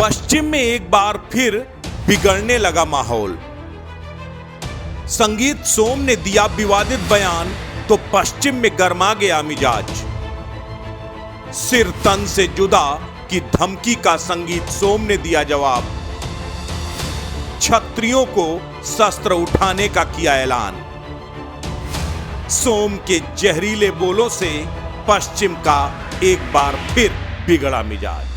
पश्चिम में एक बार फिर बिगड़ने लगा माहौल। संगीत सोम ने दिया विवादित बयान तो पश्चिम में गरमा गया मिजाज। सिर तन से जुदा की धमकी का संगीत सोम ने दिया जवाब। क्षत्रियों को शस्त्र उठाने का किया ऐलान। सोम के जहरीले बोलों से पश्चिम का एक बार फिर बिगड़ा मिजाज।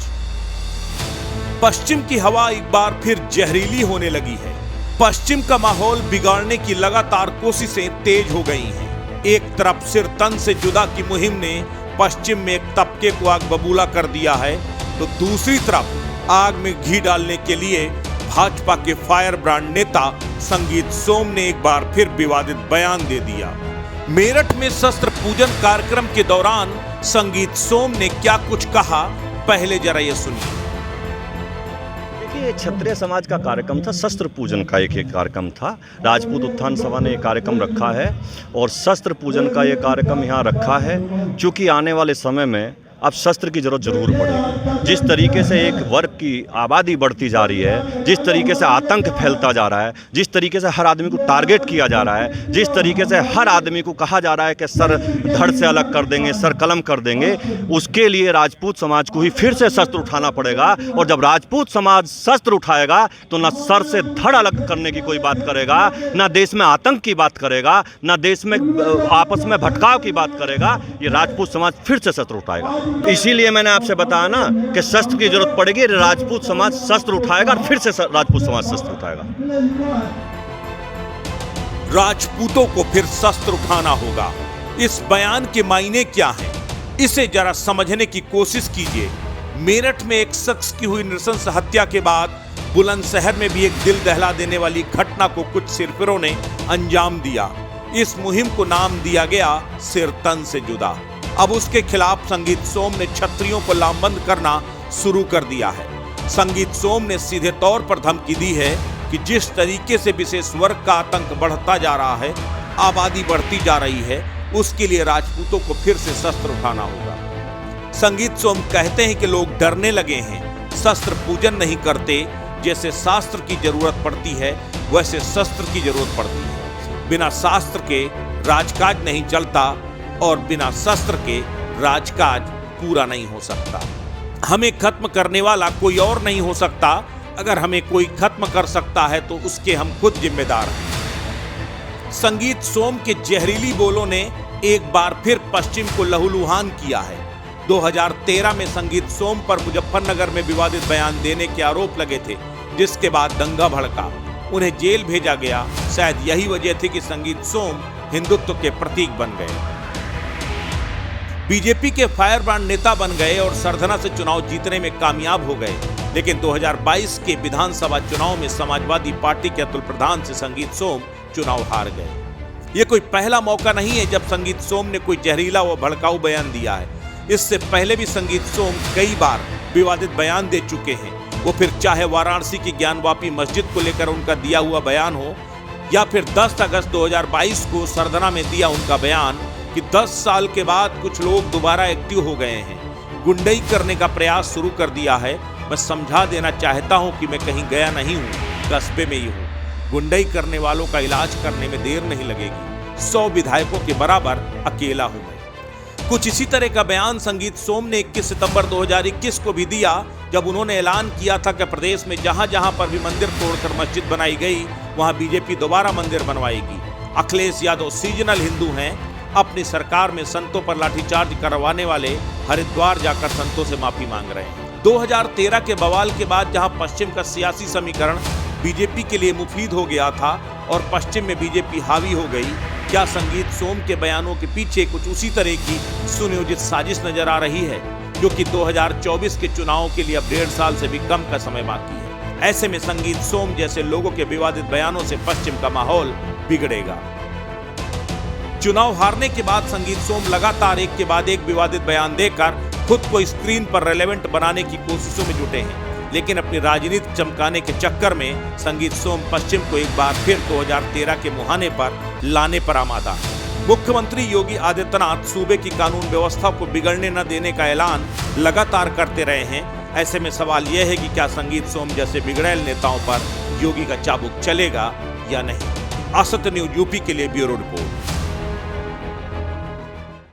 पश्चिम की हवा एक बार फिर जहरीली होने लगी है। पश्चिम का माहौल बिगाड़ने की लगातार कोशिशें तेज हो गई हैं। एक तरफ सिर तन से जुदा की मुहिम ने पश्चिम में एक तबके को आग बबूला कर दिया है, तो दूसरी तरफ आग में घी डालने के लिए भाजपा के फायर ब्रांड नेता संगीत सोम ने एक बार फिर विवादित बयान दे दिया। मेरठ में शस्त्र पूजन कार्यक्रम के दौरान संगीत सोम ने क्या कुछ कहा, पहले जरा ये सुनिए। ये क्षत्रिय समाज का कार्यक्रम था, शस्त्र पूजन का एक कार्यक्रम था। राजपूत उत्थान सभा ने एक कार्यक्रम रखा है और शस्त्र पूजन का ये कार्यक्रम यहाँ रखा है क्योंकि आने वाले समय में अब शस्त्र की जरूरत जरूर पड़ेगी। जिस तरीके से एक वर्ग की आबादी बढ़ती जा रही है, जिस तरीके से आतंक फैलता जा रहा है, जिस तरीके से हर आदमी को टारगेट किया जा रहा है, जिस तरीके से हर आदमी को कहा जा रहा है कि सर धड़ से अलग कर देंगे, सर कलम कर देंगे, उसके लिए राजपूत समाज को ही फिर से शस्त्र उठाना पड़ेगा। और जब राजपूत समाज शस्त्र उठाएगा तो न सर से धड़ अलग करने की कोई बात करेगा, न देश में आतंक की बात करेगा, न देश में आपस में भटकाव की बात करेगा। ये राजपूत समाज फिर से शस्त्र उठाएगा। इसीलिए मैंने आपसे बताया ना कि शस्त्र की जरूरत पड़ेगी, राजपूत समाज शस्त्र उठाएगा और फिर से राजपूत समाज शस्त्र उठाएगा। राजपूतों को फिर शस्त्र उठाना होगा। इस बयान के मायने क्या हैं? इसे जरा समझने की कोशिश कीजिए। मेरठ में एक शख्स की हुई नृशंस हत्या के बाद बुलंदशहर में भी एक दिल दहला देने वाली घटना को कुछ सिरफिरों ने अंजाम दिया। इस मुहिम को नाम दिया गया सिर तन से जुदा। अब उसके खिलाफ संगीत सोम ने क्षत्रियों को लामबंद करना शुरू कर दिया है। संगीत सोम ने सीधे तौर पर धमकी दी है कि जिस तरीके से विशेष वर्ग का आतंक बढ़ता जा रहा है, आबादी बढ़ती जा रही है, उसके लिए राजपूतों को फिर से शस्त्र उठाना होगा। संगीत सोम कहते हैं कि लोग डरने लगे हैं, शस्त्र पूजन नहीं करते। जैसे शास्त्र की जरूरत पड़ती है वैसे शस्त्र की जरूरत पड़ती है। बिना शास्त्र के राजकाज नहीं चलता और बिना शस्त्र के राजकाज पूरा नहीं हो सकता। हमें खत्म करने वाला कोई और नहीं हो सकता। अगर हमें कोई खत्म कर सकता है तो उसके हम खुद जिम्मेदार हैं। संगीत सोम के जहरीली बोलों ने एक बार फिर पश्चिम को लहूलुहान किया है। 2013 में संगीत सोम पर मुजफ्फरनगर में विवादित बयान देने के आरोप लगे थे, जिसके बाद दंगा भड़का, उन्हें जेल भेजा गया। शायद यही वजह थी कि संगीत सोम हिंदुत्व के प्रतीक बन गए, बीजेपी के फायर ब्रांड नेता बन गए और सरधना से चुनाव जीतने में कामयाब हो गए। लेकिन 2022 के विधानसभा चुनाव में समाजवादी पार्टी के अतुल प्रधान से संगीत सोम चुनाव हार गए। ये कोई पहला मौका नहीं है जब संगीत सोम ने कोई जहरीला व भड़काऊ बयान दिया है। इससे पहले भी संगीत सोम कई बार विवादित बयान दे चुके हैं। वो फिर चाहे वाराणसी की ज्ञानवापी मस्जिद को लेकर उनका दिया हुआ बयान हो, या फिर 10 अगस्त 2022 को सरधना में दिया उनका बयान कि 10 साल के बाद कुछ लोग दोबारा एक्टिव हो गए हैं, गुंडई करने का प्रयास शुरू कर दिया है। मैं समझा देना चाहता हूं कि मैं कहीं गया नहीं हूं, कस्बे में ही हूं। गुंडई करने वालों का इलाज करने में देर नहीं लगेगी। 100 विधायकों के बराबर अकेला हूं मैं। कुछ इसी तरह का बयान संगीत सोम ने 21 सितंबर 2021 को भी दिया, जब उन्होंने ऐलान किया था कि प्रदेश में जहां जहां पर भी मंदिर तोड़कर मस्जिद बनाई गई, वहां बीजेपी दोबारा मंदिर बनवाएगी। अखिलेश यादव सीजनल हिंदू हैं। अपनी सरकार में संतों पर लाठीचार्ज करवाने वाले हरिद्वार जाकर संतों से माफी मांग रहे हैं। 2013 के बवाल के बाद जहां पश्चिम का सियासी समीकरण बीजेपी के लिए मुफीद हो गया था और पश्चिम में बीजेपी हावी हो गई, क्या संगीत सोम के बयानों के पीछे कुछ उसी तरह की सुनियोजित साजिश नजर आ रही है, जो कि 2024 के चुनाव के लिए अब 1.5 साल से भी कम का समय बाकी है। ऐसे में संगीत सोम जैसे लोगों के विवादित बयानों से पश्चिम का माहौल बिगड़ेगा। चुनाव हारने के बाद संगीत सोम लगातार एक के बाद एक विवादित बयान देकर खुद को स्क्रीन पर रेलेवेंट बनाने की कोशिशों में जुटे हैं। लेकिन अपनी राजनीति चमकाने के चक्कर में संगीत सोम पश्चिम को एक बार फिर 2013 के मुहाने पर लाने पर आमादा है। मुख्यमंत्री योगी आदित्यनाथ सूबे की कानून व्यवस्था को बिगड़ने न देने का ऐलान लगातार करते रहे हैं, ऐसे में सवाल यह है कि क्या संगीत सोम जैसे बिगड़ैल नेताओं पर योगी का चाबुक चलेगा या नहीं। असत्य न्यूज यूपी के लिए ब्यूरो रिपोर्ट।